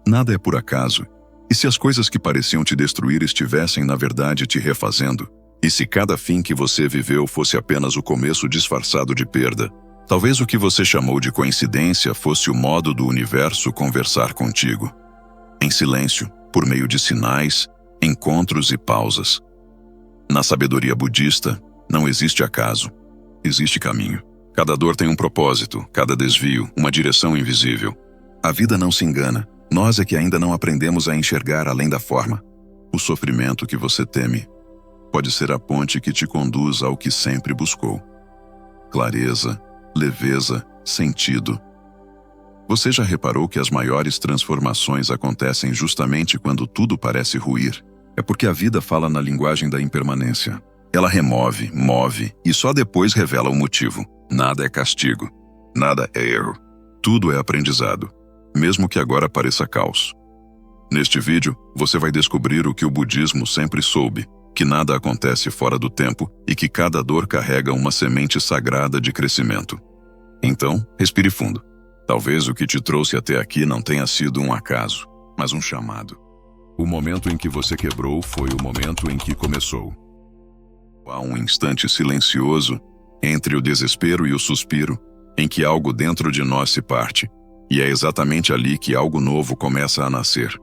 Nada é por acaso. E se as coisas que pareciam te destruir estivessem, na verdade, te refazendo? E se cada fim que você viveu fosse apenas o começo disfarçado de perda? Talvez o que você chamou de coincidência fosse o modo do universo conversar contigo. Em silêncio, por meio de sinais, encontros e pausas. Na sabedoria budista, não existe acaso. Existe caminho. Cada dor tem um propósito, cada desvio, uma direção invisível. A vida não se engana. Nós é que ainda não aprendemos a enxergar além da forma. O sofrimento que você teme pode ser a ponte que te conduz ao que sempre buscou. Clareza, leveza, sentido. Você já reparou que as maiores transformações acontecem justamente quando tudo parece ruir? É porque a vida fala na linguagem da impermanência. Ela remove, move e só depois revela o motivo. Nada é castigo. Nada é erro. Tudo é aprendizado, mesmo que agora pareça caos. Neste vídeo, você vai descobrir o que o budismo sempre soube, que nada acontece fora do tempo e que cada dor carrega uma semente sagrada de crescimento. Então, respire fundo. Talvez o que te trouxe até aqui não tenha sido um acaso, mas um chamado. O momento em que você quebrou foi o momento em que começou. Há um instante silencioso entre o desespero e o suspiro, em que algo dentro de nós se parte, e é exatamente ali que algo novo começa a nascer.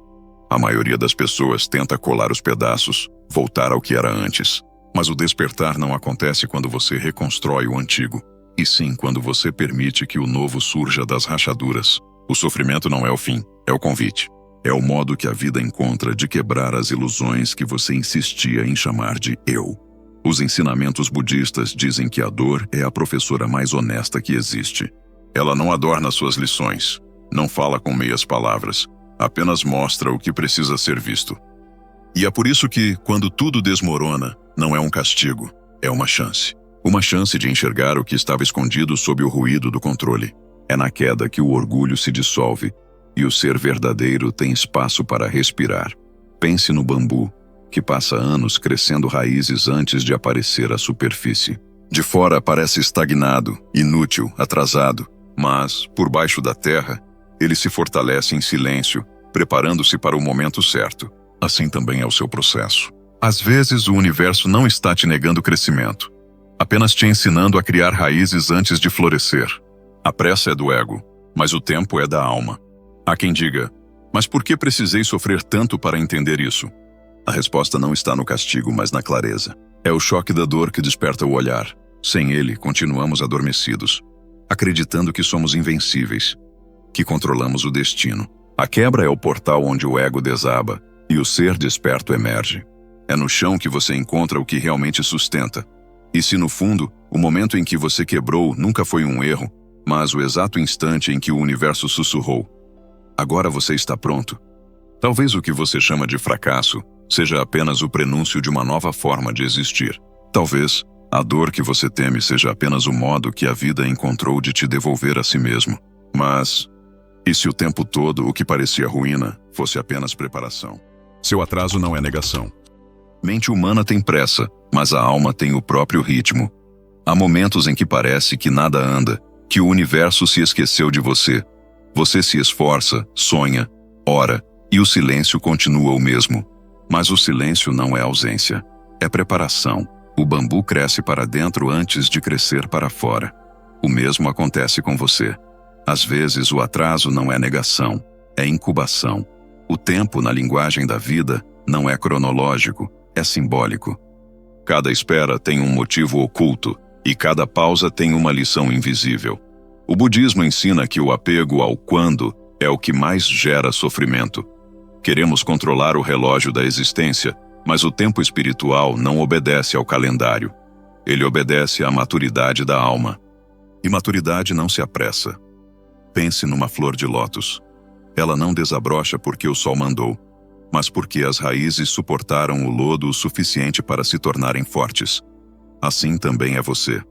A maioria das pessoas tenta colar os pedaços, voltar ao que era antes, mas o despertar não acontece quando você reconstrói o antigo, e sim quando você permite que o novo surja das rachaduras. O sofrimento não é o fim, é o convite. É o modo que a vida encontra de quebrar as ilusões que você insistia em chamar de eu. Os ensinamentos budistas dizem que a dor é a professora mais honesta que existe. Ela não adorna suas lições, não fala com meias palavras, apenas mostra o que precisa ser visto. E é por isso que, quando tudo desmorona, não é um castigo, é uma chance. Uma chance de enxergar o que estava escondido sob o ruído do controle. É na queda que o orgulho se dissolve e o ser verdadeiro tem espaço para respirar. Pense no bambu, que passa anos crescendo raízes antes de aparecer à superfície. De fora parece estagnado, inútil, atrasado, mas, por baixo da terra, ele se fortalece em silêncio, preparando-se para o momento certo. Assim também é o seu processo. Às vezes, o universo não está te negando crescimento, apenas te ensinando a criar raízes antes de florescer. A pressa é do ego, mas o tempo é da alma. Há quem diga, mas por que precisei sofrer tanto para entender isso? A resposta não está no castigo, mas na clareza. É o choque da dor que desperta o olhar. Sem ele, continuamos adormecidos, acreditando que somos invencíveis, que controlamos o destino. A quebra é o portal onde o ego desaba e o ser desperto emerge. É no chão que você encontra o que realmente sustenta. E se no fundo, o momento em que você quebrou nunca foi um erro, mas o exato instante em que o universo sussurrou: agora você está pronto. Talvez o que você chama de fracasso seja apenas o prenúncio de uma nova forma de existir. Talvez a dor que você teme seja apenas o modo que a vida encontrou de te devolver a si mesmo. Mas, e se o tempo todo o que parecia ruína fosse apenas preparação? Seu atraso não é negação. Mente humana tem pressa, mas a alma tem o próprio ritmo. Há momentos em que parece que nada anda, que o universo se esqueceu de você. Você se esforça, sonha, ora, e o silêncio continua o mesmo. Mas o silêncio não é ausência, é preparação. O bambu cresce para dentro antes de crescer para fora. O mesmo acontece com você. Às vezes o atraso não é negação, é incubação. O tempo, na linguagem da vida, não é cronológico, é simbólico. Cada espera tem um motivo oculto, e cada pausa tem uma lição invisível. O budismo ensina que o apego ao quando é o que mais gera sofrimento. Queremos controlar o relógio da existência, mas o tempo espiritual não obedece ao calendário. Ele obedece à maturidade da alma. E maturidade não se apressa. Pense numa flor de lótus. Ela não desabrocha porque o sol mandou, mas porque as raízes suportaram o lodo o suficiente para se tornarem fortes. Assim também é você.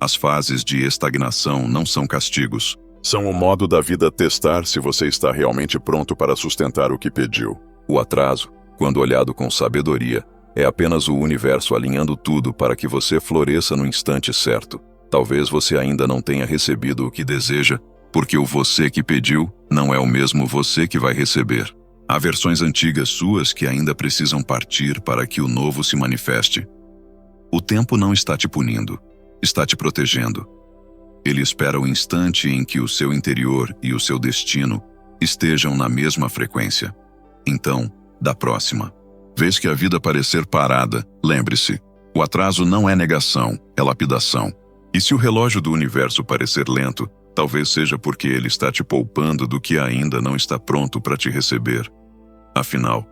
As fases de estagnação não são castigos. São o modo da vida testar se você está realmente pronto para sustentar o que pediu. O atraso, quando olhado com sabedoria, é apenas o universo alinhando tudo para que você floresça no instante certo. Talvez você ainda não tenha recebido o que deseja, porque o você que pediu não é o mesmo você que vai receber. Há versões antigas suas que ainda precisam partir para que o novo se manifeste. O tempo não está te punindo, está te protegendo. Ele espera o instante em que o seu interior e o seu destino estejam na mesma frequência. Então, da próxima vez que a vida parecer parada, lembre-se, o atraso não é negação, é lapidação. E se o relógio do universo parecer lento, talvez seja porque ele está te poupando do que ainda não está pronto para te receber. Afinal,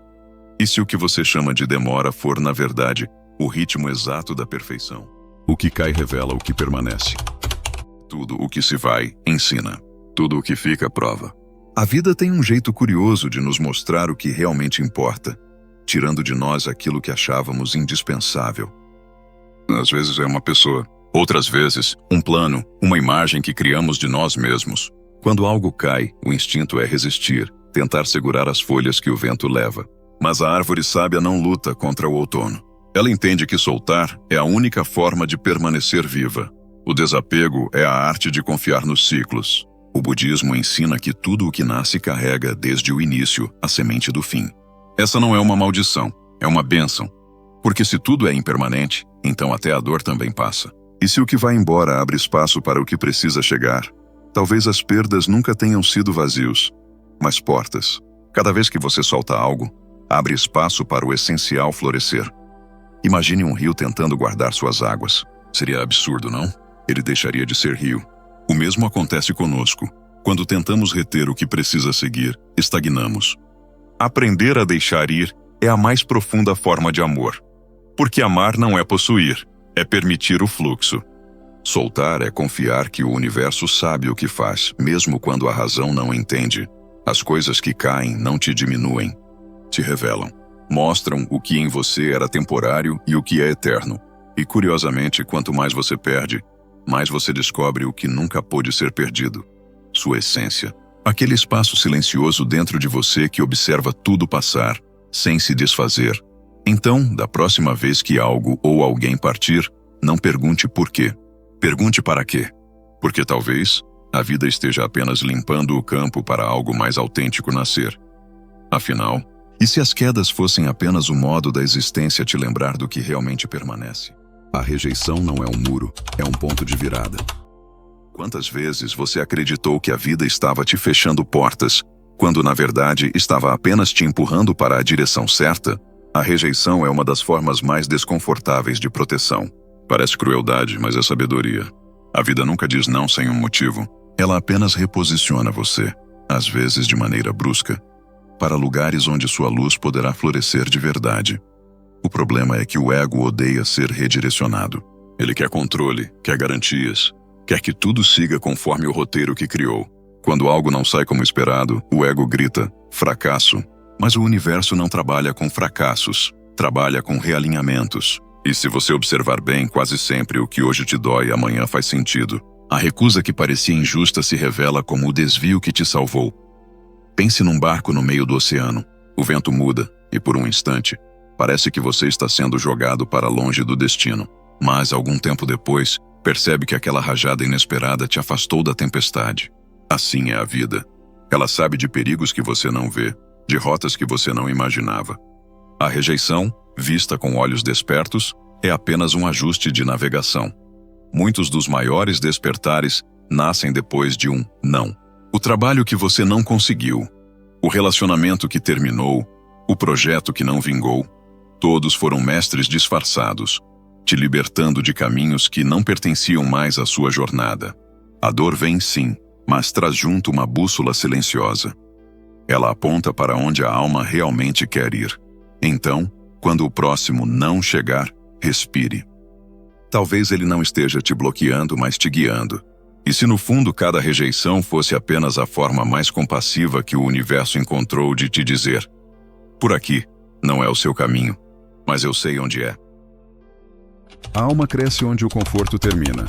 e se o que você chama de demora for, na verdade, o ritmo exato da perfeição? O que cai revela o que permanece. Tudo o que se vai, ensina. Tudo o que fica, prova. A vida tem um jeito curioso de nos mostrar o que realmente importa, tirando de nós aquilo que achávamos indispensável. Às vezes é uma pessoa, outras vezes, um plano, uma imagem que criamos de nós mesmos. Quando algo cai, o instinto é resistir, tentar segurar as folhas que o vento leva. Mas a árvore sábia não luta contra o outono. Ela entende que soltar é a única forma de permanecer viva. O desapego é a arte de confiar nos ciclos. O budismo ensina que tudo o que nasce carrega, desde o início, a semente do fim. Essa não é uma maldição, é uma bênção. Porque se tudo é impermanente, então até a dor também passa. E se o que vai embora abre espaço para o que precisa chegar, talvez as perdas nunca tenham sido vazios, mas portas. Cada vez que você solta algo, abre espaço para o essencial florescer. Imagine um rio tentando guardar suas águas. Seria absurdo, não? Ele deixaria de ser rio. O mesmo acontece conosco. Quando tentamos reter o que precisa seguir, estagnamos. Aprender a deixar ir é a mais profunda forma de amor. Porque amar não é possuir, é permitir o fluxo. Soltar é confiar que o universo sabe o que faz, mesmo quando a razão não entende. As coisas que caem não te diminuem, te revelam. Mostram o que em você era temporário e o que é eterno. E curiosamente, quanto mais você perde, mais você descobre o que nunca pôde ser perdido. Sua essência. Aquele espaço silencioso dentro de você que observa tudo passar, sem se desfazer. Então, da próxima vez que algo ou alguém partir, não pergunte por quê. Pergunte para quê. Porque talvez a vida esteja apenas limpando o campo para algo mais autêntico nascer. Afinal, e se as quedas fossem apenas o modo da existência te lembrar do que realmente permanece? A rejeição não é um muro, é um ponto de virada. Quantas vezes você acreditou que a vida estava te fechando portas, quando na verdade estava apenas te empurrando para a direção certa? A rejeição é uma das formas mais desconfortáveis de proteção. Parece crueldade, mas é sabedoria. A vida nunca diz não sem um motivo. Ela apenas reposiciona você, às vezes de maneira brusca, para lugares onde sua luz poderá florescer de verdade. O problema é que o ego odeia ser redirecionado. Ele quer controle, quer garantias, quer que tudo siga conforme o roteiro que criou. Quando algo não sai como esperado, o ego grita, fracasso. Mas o universo não trabalha com fracassos, trabalha com realinhamentos. E se você observar bem, quase sempre o que hoje te dói, amanhã faz sentido. A recusa que parecia injusta se revela como o desvio que te salvou. Pense num barco no meio do oceano. O vento muda, e por um instante, parece que você está sendo jogado para longe do destino. Mas, algum tempo depois, percebe que aquela rajada inesperada te afastou da tempestade. Assim é a vida. Ela sabe de perigos que você não vê, de rotas que você não imaginava. A rejeição, vista com olhos despertos, é apenas um ajuste de navegação. Muitos dos maiores despertares nascem depois de um não. O trabalho que você não conseguiu, o relacionamento que terminou, o projeto que não vingou, todos foram mestres disfarçados, te libertando de caminhos que não pertenciam mais à sua jornada. A dor vem sim, mas traz junto uma bússola silenciosa. Ela aponta para onde a alma realmente quer ir. Então, quando o próximo não chegar, respire. Talvez ele não esteja te bloqueando, mas te guiando. E se no fundo cada rejeição fosse apenas a forma mais compassiva que o universo encontrou de te dizer: por aqui, não é o seu caminho, mas eu sei onde é. A alma cresce onde o conforto termina.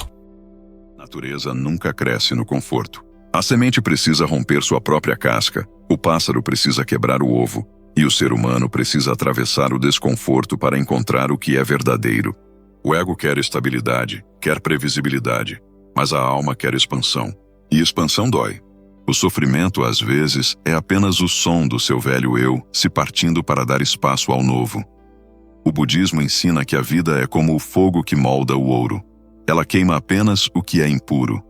A natureza nunca cresce no conforto. A semente precisa romper sua própria casca, o pássaro precisa quebrar o ovo, e o ser humano precisa atravessar o desconforto para encontrar o que é verdadeiro. O ego quer estabilidade, quer previsibilidade, mas a alma quer expansão. E expansão dói. O sofrimento, às vezes, é apenas o som do seu velho eu se partindo para dar espaço ao novo. O budismo ensina que a vida é como o fogo que molda o ouro. Ela queima apenas o que é impuro.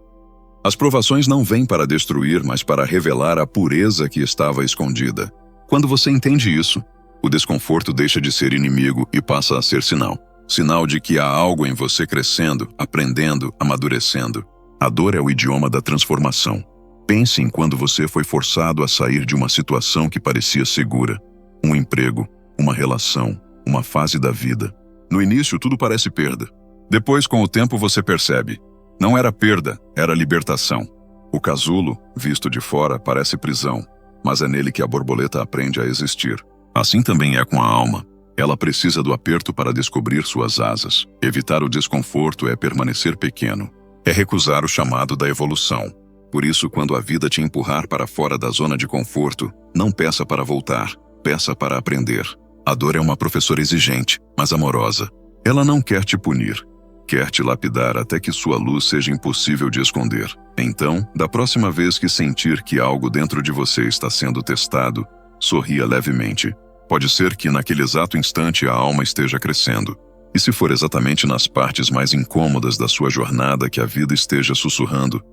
As provações não vêm para destruir, mas para revelar a pureza que estava escondida. Quando você entende isso, o desconforto deixa de ser inimigo e passa a ser sinal. Sinal de que há algo em você crescendo, aprendendo, amadurecendo. A dor é o idioma da transformação. Pense em quando você foi forçado a sair de uma situação que parecia segura. Um emprego, uma relação, uma fase da vida. No início, tudo parece perda. Depois, com o tempo, você percebe. Não era perda, era libertação. O casulo, visto de fora, parece prisão, mas é nele que a borboleta aprende a existir. Assim também é com a alma. Ela precisa do aperto para descobrir suas asas. Evitar o desconforto é permanecer pequeno. É recusar o chamado da evolução. Por isso, quando a vida te empurrar para fora da zona de conforto, não peça para voltar, peça para aprender. A dor é uma professora exigente, mas amorosa. Ela não quer te punir. Quer te lapidar até que sua luz seja impossível de esconder. Então, da próxima vez que sentir que algo dentro de você está sendo testado, sorria levemente. Pode ser que naquele exato instante a alma esteja crescendo. E se for exatamente nas partes mais incômodas da sua jornada que a vida esteja sussurrando,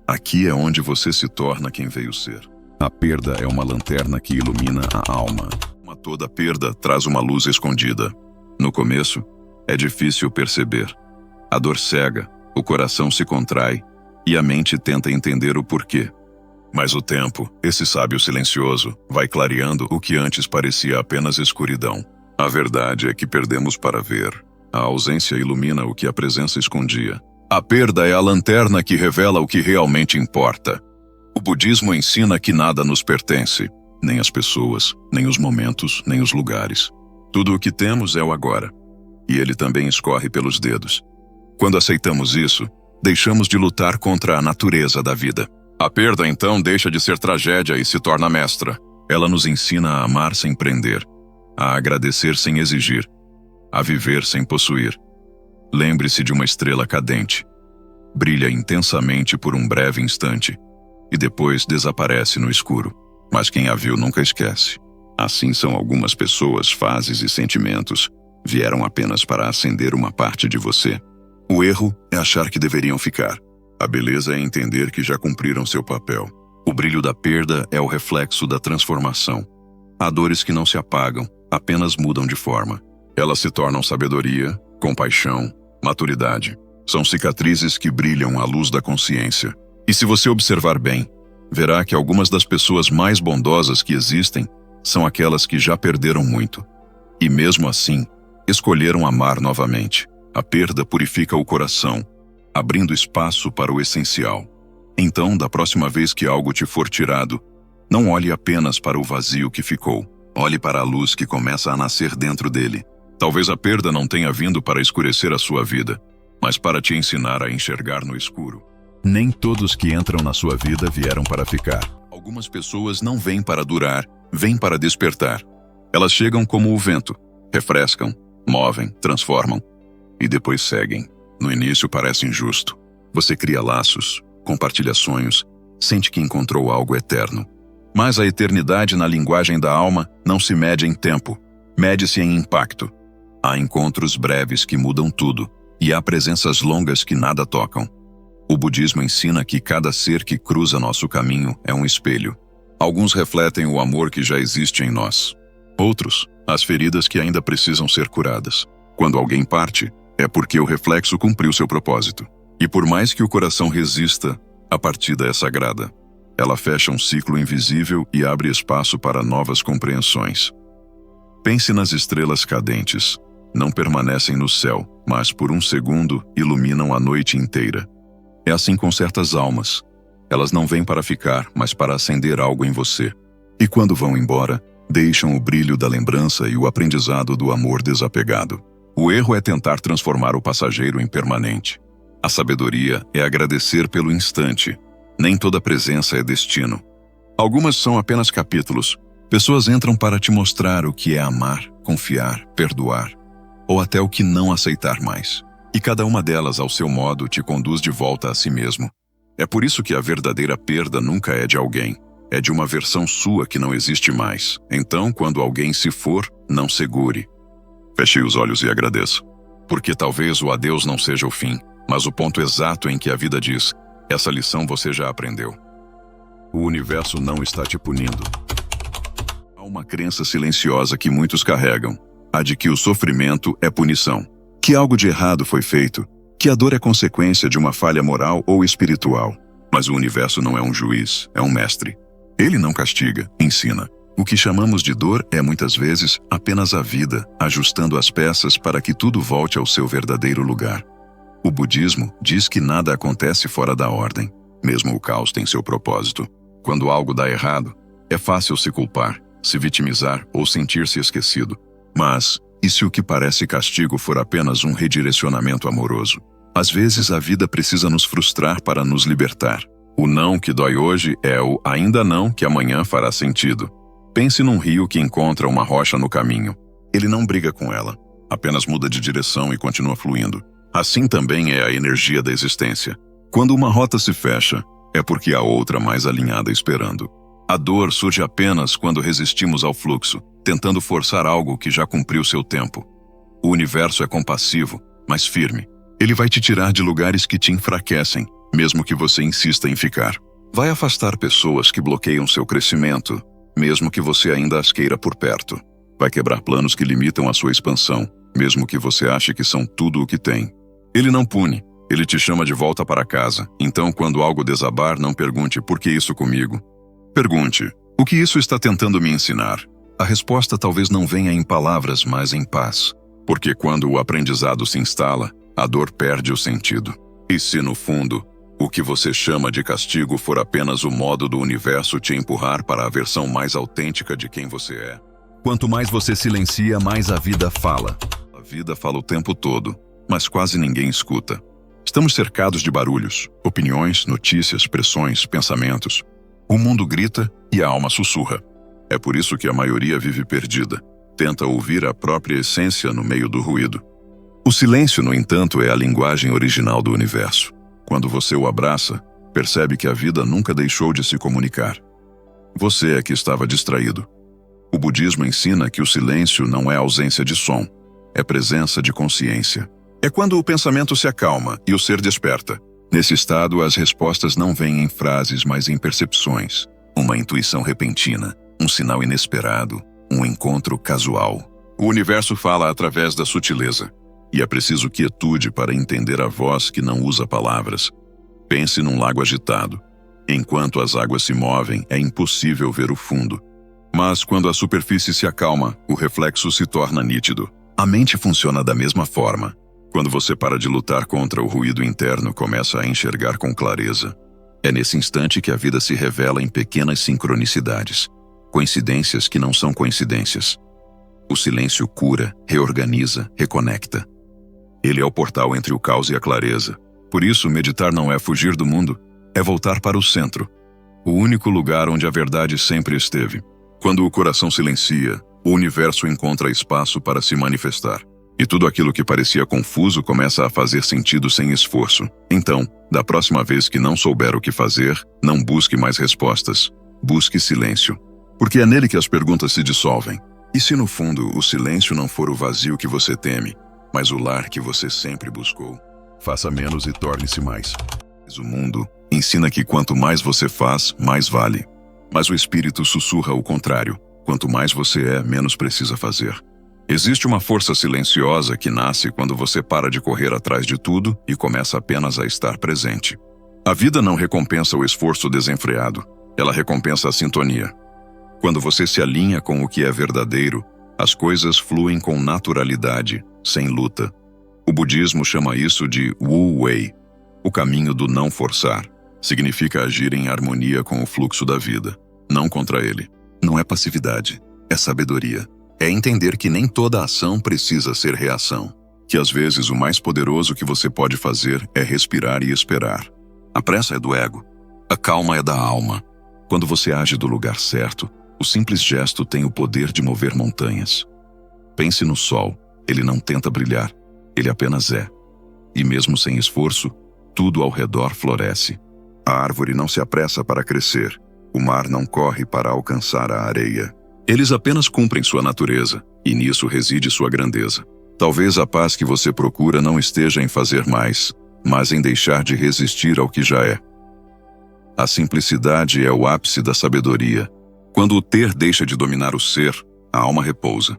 aqui é onde você se torna quem veio ser. A perda é uma lanterna que ilumina a alma. Toda perda traz uma luz escondida. No começo, é difícil perceber. A dor cega, o coração se contrai e a mente tenta entender o porquê. Mas o tempo, esse sábio silencioso, vai clareando o que antes parecia apenas escuridão. A verdade é que perdemos para ver. A ausência ilumina o que a presença escondia. A perda é a lanterna que revela o que realmente importa. O budismo ensina que nada nos pertence. Nem as pessoas, nem os momentos, nem os lugares. Tudo o que temos é o agora. E ele também escorre pelos dedos. Quando aceitamos isso, deixamos de lutar contra a natureza da vida. A perda, então, deixa de ser tragédia e se torna mestra. Ela nos ensina a amar sem prender, a agradecer sem exigir, a viver sem possuir. Lembre-se de uma estrela cadente. Brilha intensamente por um breve instante e depois desaparece no escuro. Mas quem a viu nunca esquece. Assim são algumas pessoas, fases e sentimentos. Vieram apenas para acender uma parte de você. O erro é achar que deveriam ficar. A beleza é entender que já cumpriram seu papel. O brilho da perda é o reflexo da transformação. Há dores que não se apagam, apenas mudam de forma. Elas se tornam sabedoria, compaixão, maturidade. São cicatrizes que brilham à luz da consciência. E se você observar bem, verá que algumas das pessoas mais bondosas que existem são aquelas que já perderam muito. E mesmo assim, escolheram amar novamente. A perda purifica o coração, abrindo espaço para o essencial. Então, da próxima vez que algo te for tirado, não olhe apenas para o vazio que ficou. Olhe para a luz que começa a nascer dentro dele. Talvez a perda não tenha vindo para escurecer a sua vida, mas para te ensinar a enxergar no escuro. Nem todos que entram na sua vida vieram para ficar. Algumas pessoas não vêm para durar, vêm para despertar. Elas chegam como o vento, refrescam, movem, transformam e depois seguem. No início parece injusto. Você cria laços, compartilha sonhos, sente que encontrou algo eterno. Mas a eternidade na linguagem da alma não se mede em tempo, mede-se em impacto. Há encontros breves que mudam tudo e há presenças longas que nada tocam. O budismo ensina que cada ser que cruza nosso caminho é um espelho. Alguns refletem o amor que já existe em nós. Outros, as feridas que ainda precisam ser curadas. Quando alguém parte, é porque o reflexo cumpriu seu propósito. E por mais que o coração resista, a partida é sagrada. Ela fecha um ciclo invisível e abre espaço para novas compreensões. Pense nas estrelas cadentes. Não permanecem no céu, mas por um segundo iluminam a noite inteira. É assim com certas almas. Elas não vêm para ficar, mas para acender algo em você. E quando vão embora, deixam o brilho da lembrança e o aprendizado do amor desapegado. O erro é tentar transformar o passageiro em permanente. A sabedoria é agradecer pelo instante. Nem toda presença é destino. Algumas são apenas capítulos. Pessoas entram para te mostrar o que é amar, confiar, perdoar, ou até o que não aceitar mais. E cada uma delas, ao seu modo, te conduz de volta a si mesmo. É por isso que a verdadeira perda nunca é de alguém. É de uma versão sua que não existe mais. Então, quando alguém se for, não segure. Feche os olhos e agradeça. Porque talvez o adeus não seja o fim, mas o ponto exato em que a vida diz: essa lição você já aprendeu. O universo não está te punindo. Há uma crença silenciosa que muitos carregam, a de que o sofrimento é punição, que algo de errado foi feito, que a dor é consequência de uma falha moral ou espiritual. Mas o universo não é um juiz, é um mestre. Ele não castiga, ensina. O que chamamos de dor é muitas vezes apenas a vida, ajustando as peças para que tudo volte ao seu verdadeiro lugar. O budismo diz que nada acontece fora da ordem. Mesmo o caos tem seu propósito. Quando algo dá errado, é fácil se culpar, se vitimizar ou sentir-se esquecido. Mas, e se o que parece castigo for apenas um redirecionamento amoroso? Às vezes a vida precisa nos frustrar para nos libertar. O não que dói hoje é o ainda não que amanhã fará sentido. Pense num rio que encontra uma rocha no caminho. Ele não briga com ela, apenas muda de direção e continua fluindo. Assim também é a energia da existência. Quando uma rota se fecha, é porque há outra mais alinhada esperando. A dor surge apenas quando resistimos ao fluxo, tentando forçar algo que já cumpriu seu tempo. O universo é compassivo, mas firme. Ele vai te tirar de lugares que te enfraquecem, mesmo que você insista em ficar. Vai afastar pessoas que bloqueiam seu crescimento, mesmo que você ainda as queira por perto. Vai quebrar planos que limitam a sua expansão, mesmo que você ache que são tudo o que tem. Ele não pune, ele te chama de volta para casa. Então, quando algo desabar, não pergunte por que isso comigo. Pergunte, o que isso está tentando me ensinar? A resposta talvez não venha em palavras, mas em paz. Porque quando o aprendizado se instala, a dor perde o sentido. E se, no fundo, o que você chama de castigo for apenas o modo do universo te empurrar para a versão mais autêntica de quem você é? Quanto mais você silencia, mais a vida fala. A vida fala o tempo todo, mas quase ninguém escuta. Estamos cercados de barulhos, opiniões, notícias, pressões, pensamentos. O mundo grita e a alma sussurra. É por isso que a maioria vive perdida. Tenta ouvir a própria essência no meio do ruído. O silêncio, no entanto, é a linguagem original do universo. Quando você o abraça, percebe que a vida nunca deixou de se comunicar. Você é que estava distraído. O budismo ensina que o silêncio não é ausência de som, é presença de consciência. É quando o pensamento se acalma e o ser desperta. Nesse estado, as respostas não vêm em frases, mas em percepções. Uma intuição repentina, um sinal inesperado, um encontro casual. O universo fala através da sutileza. E é preciso quietude para entender a voz que não usa palavras. Pense num lago agitado. Enquanto as águas se movem, é impossível ver o fundo. Mas quando a superfície se acalma, o reflexo se torna nítido. A mente funciona da mesma forma. Quando você para de lutar contra o ruído interno, começa a enxergar com clareza. É nesse instante que a vida se revela em pequenas sincronicidades. Coincidências que não são coincidências. O silêncio cura, reorganiza, reconecta. Ele é o portal entre o caos e a clareza. Por isso, meditar não é fugir do mundo, é voltar para o centro. O único lugar onde a verdade sempre esteve. Quando o coração silencia, o universo encontra espaço para se manifestar. E tudo aquilo que parecia confuso começa a fazer sentido sem esforço. Então, da próxima vez que não souber o que fazer, não busque mais respostas. Busque silêncio. Porque é nele que as perguntas se dissolvem. E se no fundo o silêncio não for o vazio que você teme, mas o lar que você sempre buscou? Faça menos e torne-se mais. O mundo ensina que quanto mais você faz, mais vale. Mas o espírito sussurra o contrário. Quanto mais você é, menos precisa fazer. Existe uma força silenciosa que nasce quando você para de correr atrás de tudo e começa apenas a estar presente. A vida não recompensa o esforço desenfreado. Ela recompensa a sintonia. Quando você se alinha com o que é verdadeiro, as coisas fluem com naturalidade, sem luta. O budismo chama isso de Wu Wei, o caminho do não forçar. Significa agir em harmonia com o fluxo da vida, não contra ele. Não é passividade, é sabedoria. É entender que nem toda ação precisa ser reação. Que às vezes o mais poderoso que você pode fazer é respirar e esperar. A pressa é do ego, a calma é da alma. Quando você age do lugar certo, o simples gesto tem o poder de mover montanhas. Pense no sol, ele não tenta brilhar, ele apenas é. E mesmo sem esforço, tudo ao redor floresce. A árvore não se apressa para crescer. O mar não corre para alcançar a areia. Eles apenas cumprem sua natureza, e nisso reside sua grandeza. Talvez a paz que você procura não esteja em fazer mais, mas em deixar de resistir ao que já é. A simplicidade é o ápice da sabedoria. Quando o ter deixa de dominar o ser, a alma repousa.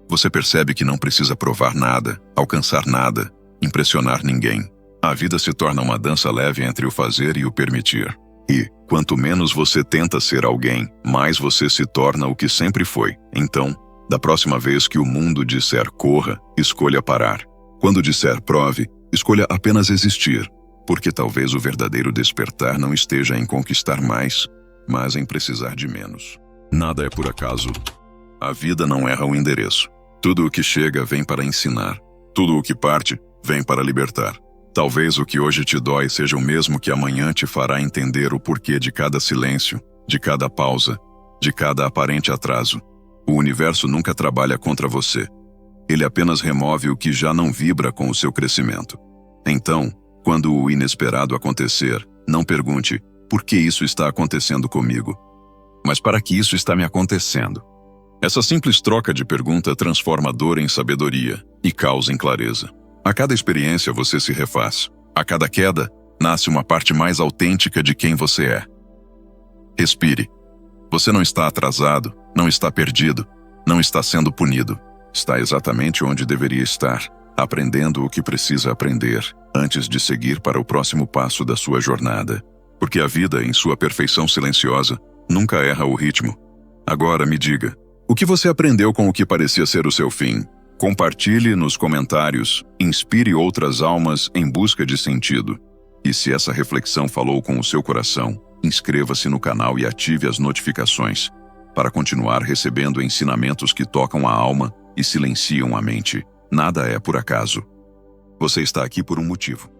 Você percebe que não precisa provar nada, alcançar nada, impressionar ninguém. A vida se torna uma dança leve entre o fazer e o permitir. E, quanto menos você tenta ser alguém, mais você se torna o que sempre foi. Então, da próxima vez que o mundo disser corra, escolha parar. Quando disser prove, escolha apenas existir, porque talvez o verdadeiro despertar não esteja em conquistar mais, mas em precisar de menos. Nada é por acaso. A vida não erra o endereço. Tudo o que chega vem para ensinar. Tudo o que parte vem para libertar. Talvez o que hoje te dói seja o mesmo que amanhã te fará entender o porquê de cada silêncio, de cada pausa, de cada aparente atraso. O universo nunca trabalha contra você. Ele apenas remove o que já não vibra com o seu crescimento. Então, quando o inesperado acontecer, não pergunte por que isso está acontecendo comigo, mas para que isso está me acontecendo. Essa simples troca de pergunta transforma a dor em sabedoria e causa em clareza. A cada experiência você se refaz. A cada queda, nasce uma parte mais autêntica de quem você é. Respire. Você não está atrasado, não está perdido, não está sendo punido. Está exatamente onde deveria estar, aprendendo o que precisa aprender, antes de seguir para o próximo passo da sua jornada. Porque a vida, em sua perfeição silenciosa, nunca erra o ritmo. Agora me diga, o que você aprendeu com o que parecia ser o seu fim? Compartilhe nos comentários, inspire outras almas em busca de sentido. E se essa reflexão falou com o seu coração, inscreva-se no canal e ative as notificações, para continuar recebendo ensinamentos que tocam a alma e silenciam a mente. Nada é por acaso. Você está aqui por um motivo.